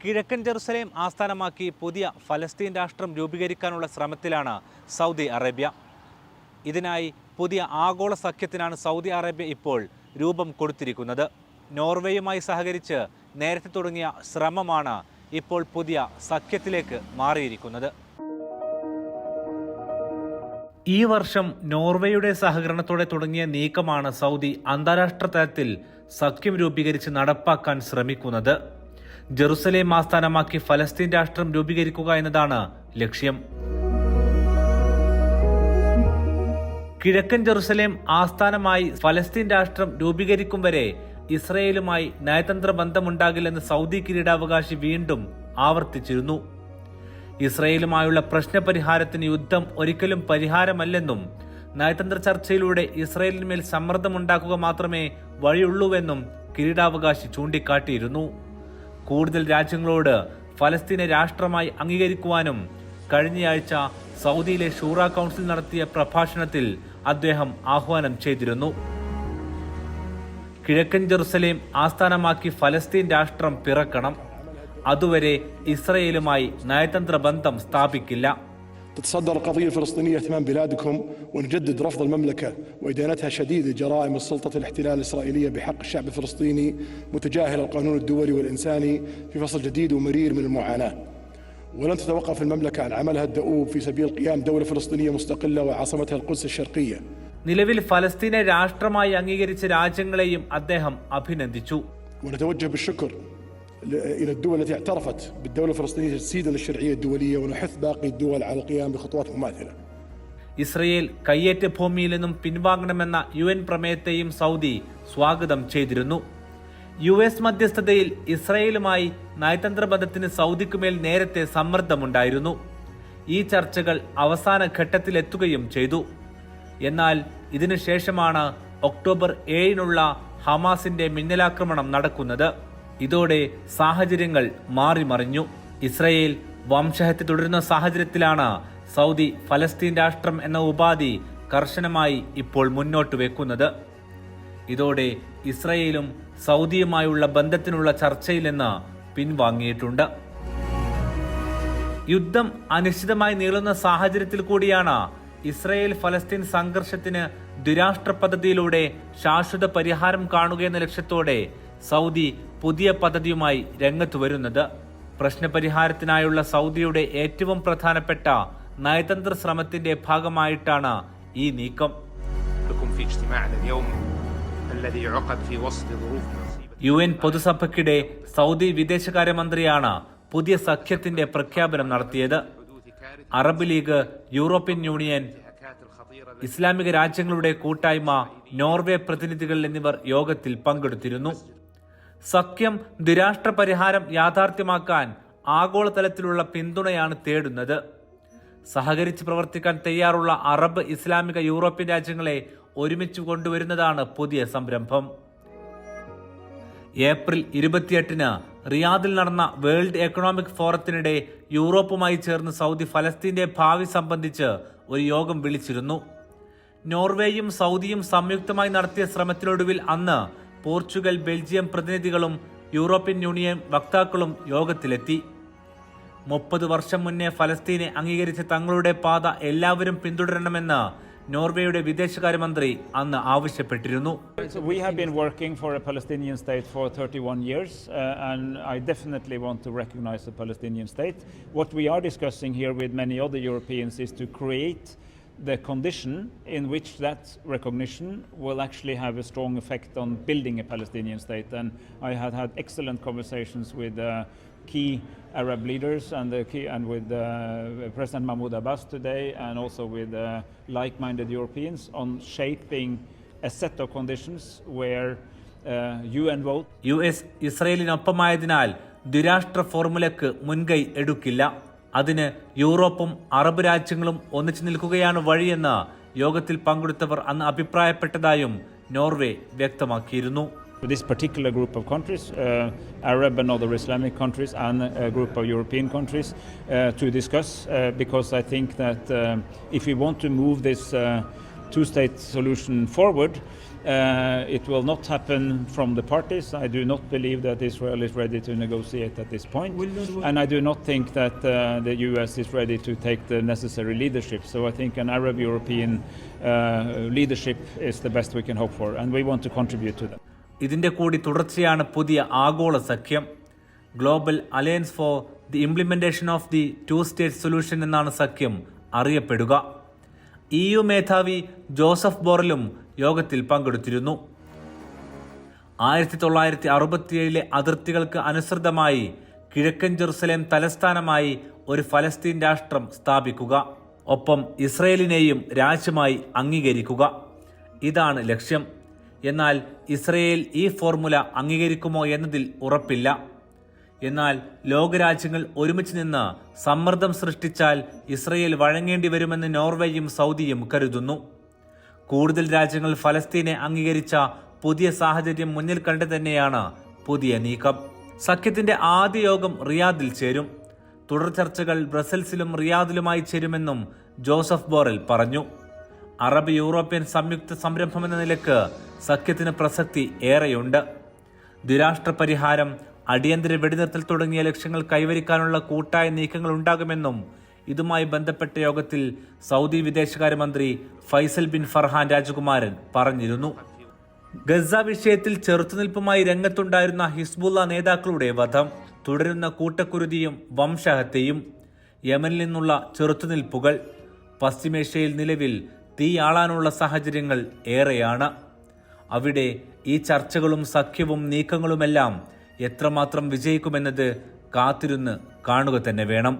കിഴക്കൻ ജെറുസലേം ആസ്ഥാനമാക്കി പുതിയ ഫലസ്തീൻ രാഷ്ട്രം രൂപീകരിക്കാനുള്ള ശ്രമത്തിലാണ് സൗദി അറേബ്യ. ഇതിനായി പുതിയ ആഗോള സഖ്യത്തിനാണ് സൗദി അറേബ്യ ഇപ്പോൾ രൂപം കൊടുത്തിരിക്കുന്നത്. നോർവേയുമായി സഹകരിച്ച് നേരത്തെ തുടങ്ങിയ ശ്രമമാണ് ഇപ്പോൾ പുതിയ സഖ്യത്തിലേക്ക് മാറിയിരിക്കുന്നത്. ഈ വർഷം നോർവേയുടെ സഹകരണത്തോടെ തുടങ്ങിയ നീക്കമാണ് സൗദി അന്താരാഷ്ട്ര തലത്തിൽ സഖ്യം രൂപീകരിച്ച് നടപ്പാക്കാൻ ശ്രമിക്കുന്നത്. ജെറുസലേം ആസ്ഥാനമാക്കി ഫലസ്തീൻ രാഷ്ട്രം രൂപീകരിക്കുക എന്നതാണ് ലക്ഷ്യം. കിഴക്കൻ ജെറുസലേം ആസ്ഥാനമായി ഫലസ്തീൻ രാഷ്ട്രം രൂപീകരിക്കും വരെ ഇസ്രയേലുമായി നയതന്ത്ര ബന്ധമുണ്ടാകില്ലെന്ന് സൗദി കിരീടാവകാശി വീണ്ടും ആവർത്തിച്ചിരുന്നു. ഇസ്രയേലുമായുള്ള പ്രശ്നപരിഹാരത്തിന് യുദ്ധം ഒരിക്കലും പരിഹാരമല്ലെന്നും നയതന്ത്ര ചർച്ചയിലൂടെ ഇസ്രയേലിന്മേൽ സമ്മർദ്ദമുണ്ടാക്കുക മാത്രമേ വഴിയുള്ളൂവെന്നും കിരീടാവകാശി ചൂണ്ടിക്കാട്ടിയിരുന്നു. കൂടുതൽ രാജ്യങ്ങളോട് ഫലസ്തീനെ രാഷ്ട്രമായി അംഗീകരിക്കുവാനും കഴിഞ്ഞയാഴ്ച സൗദിയിലെ ഷൂറ കൗൺസിൽ നടത്തിയ പ്രഭാഷണത്തിൽ അദ്ദേഹം ആഹ്വാനം ചെയ്തിരുന്നു. കിഴക്കൻ ജെറുസലേം ആസ്ഥാനമാക്കി ഫലസ്തീൻ രാഷ്ട്രം പിറക്കണം, അതുവരെ ഇസ്രയേലുമായി നയതന്ത്ര ബന്ധം സ്ഥാപിക്കില്ല. تتصدر القضية الفلسطينية اهتمام بلادكم ونجدد رفض المملكة وإدانتها شديد لجرائم السلطة الاحتلال الإسرائيلية بحق الشعب الفلسطيني متجاهل القانون الدولي والإنساني في فصل جديد ومرير من المعاناة. ولن تتوقف المملكة عن عملها الدؤوب في سبيل قيام دولة فلسطينية مستقلة وعاصمتها القدس الشرقية. നിലവിൽ ഫലസ്തീനെ രാഷ്ട്രമായി അംഗീകരിച്ച രാജ്യങ്ങളെയും അദ്ദേഹം അഭിനന്ദിച്ചു. ونتوجه بالشكر إلى الدول التي اعترفت بالدولة الفلسطينية تجسيدا للشرعية الدولية ونحث باقي الدول على القيام بخطوات مماثلة. ഇസ്രയേൽ കയ്യേറ്റ ഭൂമിയിൽ നിന്നും പിൻവാങ്ങണമെന്ന UN പ്രമേയത്തെയും സൗദി സ്വാഗതം ചെയ്തിരുന്നു. US മധ്യസ്ഥതയിൽ ഇസ്രയേലുമായി നയതന്ത്ര ബന്ധത്തിന് സൗദിക്കുമേൽ നേരത്തെ സമ്മർദ്ദമുണ്ടായിരുന്നു. ഈ ചർച്ചകൾ അവസാന ഘട്ടത്തിലെത്തുകയും ചെയ്തു. എന്നാൽ ഇതിനുശേഷമാണ് ഒക്ടോബർ 7-നുള്ള ഹമാസിന്റെ മിന്നലാക്രമണം നടക്കുന്നത്. ഇതോടെ സാഹചര്യങ്ങൾ മാറിമറിഞ്ഞു. ഇസ്രയേൽ വംശഹത്യ തുടരുന്ന സാഹചര്യത്തിലാണ് സൗദി ഫലസ്തീൻ രാഷ്ട്രം എന്ന ഉപാധി കർശനമായി ഇപ്പോൾ മുന്നോട്ട് വെക്കുന്നത്. ഇതോടെ ഇസ്രയേലും സൗദിയുമായുള്ള ബന്ധത്തിനുള്ള ചർച്ചയിൽ നിന്ന് പിൻവാങ്ങിയിട്ടുണ്ട്. യുദ്ധം അനിശ്ചിതമായി നീളുന്ന സാഹചര്യത്തിൽ കൂടിയാണ് ഇസ്രയേൽ ഫലസ്തീൻ സംഘർഷത്തിന് ദ്വിരാഷ്ട്ര പദ്ധതിയിലൂടെ ശാശ്വത പരിഹാരം കാണുകയെന്ന ലക്ഷ്യത്തോടെ സൗദി പുതിയ പദ്ധതിയുമായി രംഗത്ത് വരുന്നത്. പ്രശ്നപരിഹാരത്തിനായുള്ള സൗദിയുടെ ഏറ്റവും പ്രധാനപ്പെട്ട നയതന്ത്ര ശ്രമത്തിന്റെ ഭാഗമായിട്ടാണ് ഈ നീക്കം. UN പൊതുസഭയ്ക്കിടെ സൗദി വിദേശകാര്യമന്ത്രിയാണ് പുതിയ സഖ്യത്തിന്റെ പ്രഖ്യാപനം നടത്തിയത്. അറബ് ലീഗ്, യൂറോപ്യൻ യൂണിയൻ, ഇസ്ലാമിക രാജ്യങ്ങളുടെ കൂട്ടായ്മ, നോർവേ പ്രതിനിധികൾ എന്നിവർ യോഗത്തിൽ പങ്കെടുത്തിരുന്നു. സഖ്യം ദ്വിരാഷ്ട്ര പരിഹാരം യാഥാർത്ഥ്യമാക്കാൻ ആഗോളതലത്തിലുള്ള പിന്തുണയാണ് തേടുന്നത്. സഹകരിച്ച് പ്രവർത്തിക്കാൻ തയ്യാറുള്ള അറബ്, ഇസ്ലാമിക, യൂറോപ്യൻ രാജ്യങ്ങളെ ഒരുമിച്ച് കൊണ്ടുവരുന്നതാണ് പുതിയ സംരംഭം. ഏപ്രിൽ 28-ന് റിയാദിൽ നടന്ന വേൾഡ് എക്കണോമിക് ഫോറത്തിനിടെ യൂറോപ്പുമായി ചേർന്ന് സൗദി ഫലസ്തീന്റെ ഭാവി സംബന്ധിച്ച് ഒരു യോഗം വിളിച്ചിരുന്നു. നോർവേയും സൗദിയും സംയുക്തമായി നടത്തിയ ശ്രമത്തിനൊടുവിൽ അന്ന് പോർച്ചുഗൽ, ബെൽജിയം പ്രതിനിധികളും യൂറോപ്യൻ യൂണിയൻ വക്താക്കളും യോഗത്തിലെത്തി. 30 വർഷം മുന്നേ ഫലസ്തീനെ അംഗീകരിച്ച തങ്ങളുടെ പാത എല്ലാവരും പിന്തുടരണമെന്ന് നോർവേയുടെ വിദേശകാര്യമന്ത്രി അന്ന് ആവശ്യപ്പെട്ടിരുന്നു. We have been working for a Palestinian state for 31 years and I definitely want to recognize the Palestinian state. What we are discussing here with many other Europeans is to create the condition in which that recognition will actually have a strong effect on building a Palestinian state. And I had had excellent conversations with key Arab leaders and with President Mahmoud Abbas today, and also with like-minded Europeans on shaping a set of conditions where UN vote. US ഇസ്രയേലിനൊപ്പമായതിനാൽ ദ്വിരാഷ്ട്ര ഫോർമുലയ്ക്ക് മുൻകൈ എടുക്കില്ല. അതിന് യൂറോപ്പും Arab രാജ്യങ്ങളും ഒന്നിച്ചു നിൽക്കുകയാണ് വഴിയെന്ന് യോഗത്തിൽ പങ്കെടുത്തവർ അന്ന് അഭിപ്രായപ്പെട്ടതായും Norway വ്യക്തമാക്കിയിരുന്നു. This particular group of countries, Arab and other Islamic countries, and a group of European countries, to discuss, because I think that if we want to move this two-state solution forward. It will not happen from the parties. I do not believe that Israel is ready to negotiate at this point. And I do not think that the US is ready to take the necessary leadership. So I think an Arab-European leadership is the best we can hope for, and we want to contribute to that. ഇതിന്റെ കൂടി തുടർച്ചയാണ് പുതിയ ആഗോള സഖ്യം. Global alliance for the implementation of the two state solution എന്നാണ് സഖ്യം അറിയപ്പെടുക. EU മേധാവി Joseph ബോറലും യോഗത്തിൽ പങ്കെടുത്തിരുന്നു. 1967 അതിർത്തികൾക്ക് അനുസൃതമായി കിഴക്കൻ ജെറുസലേം തലസ്ഥാനമായി ഒരു ഫലസ്തീൻ രാഷ്ട്രം സ്ഥാപിക്കുക, ഒപ്പം ഇസ്രയേലിനെയും രാജ്യമായി അംഗീകരിക്കുക. ഇതാണ് ലക്ഷ്യം. എന്നാൽ ഇസ്രയേൽ ഈ ഫോർമുല അംഗീകരിക്കുമോ എന്നതിൽ ഉറപ്പില്ല. എന്നാൽ ലോകരാജ്യങ്ങൾ ഒരുമിച്ച് നിന്ന് സമ്മർദ്ദം സൃഷ്ടിച്ചാൽ ഇസ്രയേൽ വഴങ്ങേണ്ടി വരുമെന്ന് നോർവേയും സൗദിയും കരുതുന്നു. കൂടുതൽ രാജ്യങ്ങൾ ഫലസ്തീനെ അംഗീകരിച്ച പുതിയ സാഹചര്യം മുന്നിൽ കണ്ടു തന്നെയാണ് പുതിയ നീക്കം. സഖ്യത്തിന്റെ ആദ്യ യോഗം റിയാദിൽ ചേരും. തുടർ ചർച്ചകൾ ബ്രസൽസിലും റിയാദിലുമായി ചേരുമെന്നും ജോസഫ് ബോറൽ പറഞ്ഞു. അറബ് യൂറോപ്യൻ സംയുക്ത സംരംഭമെന്ന നിലക്ക് സഖ്യത്തിന് പ്രസക്തി ഏറെയുണ്ട്. ദ്വിരാഷ്ട്ര പരിഹാരം, അടിയന്തര വെടിനിർത്തൽ തുടങ്ങിയ ലക്ഷ്യങ്ങൾ കൈവരിക്കാനുള്ള കൂട്ടായ നീക്കങ്ങൾ ഉണ്ടാകുമെന്നും ഇതുമായി ബന്ധപ്പെട്ട യോഗത്തിൽ സൗദി വിദേശകാര്യമന്ത്രി ഫൈസൽ ബിൻ ഫർഹാൻ രാജകുമാരൻ പറഞ്ഞിരുന്നു. ഗസ വിഷയത്തിൽ ചെറുത്തുനിൽപ്പുമായി രംഗത്തുണ്ടായിരുന്ന ഹിസ്ബുള്ള നേതാക്കളുടെ വധം, തുടരുന്ന കൂട്ടക്കുരുതിയും വംശഹത്യയും, യമനിൽ നിന്നുള്ള ചെറുത്തുനിൽപ്പുകൾ, പശ്ചിമേഷ്യയിൽ നിലവിൽ തീയാളാനുള്ള സാഹചര്യങ്ങൾ ഏറെയാണ്. അവിടെ ഈ ചർച്ചകളും സഖ്യവും നീക്കങ്ങളുമെല്ലാം എത്രമാത്രം വിജയിക്കുമെന്നത് കാത്തിരുന്ന് കാണുക തന്നെ വേണം.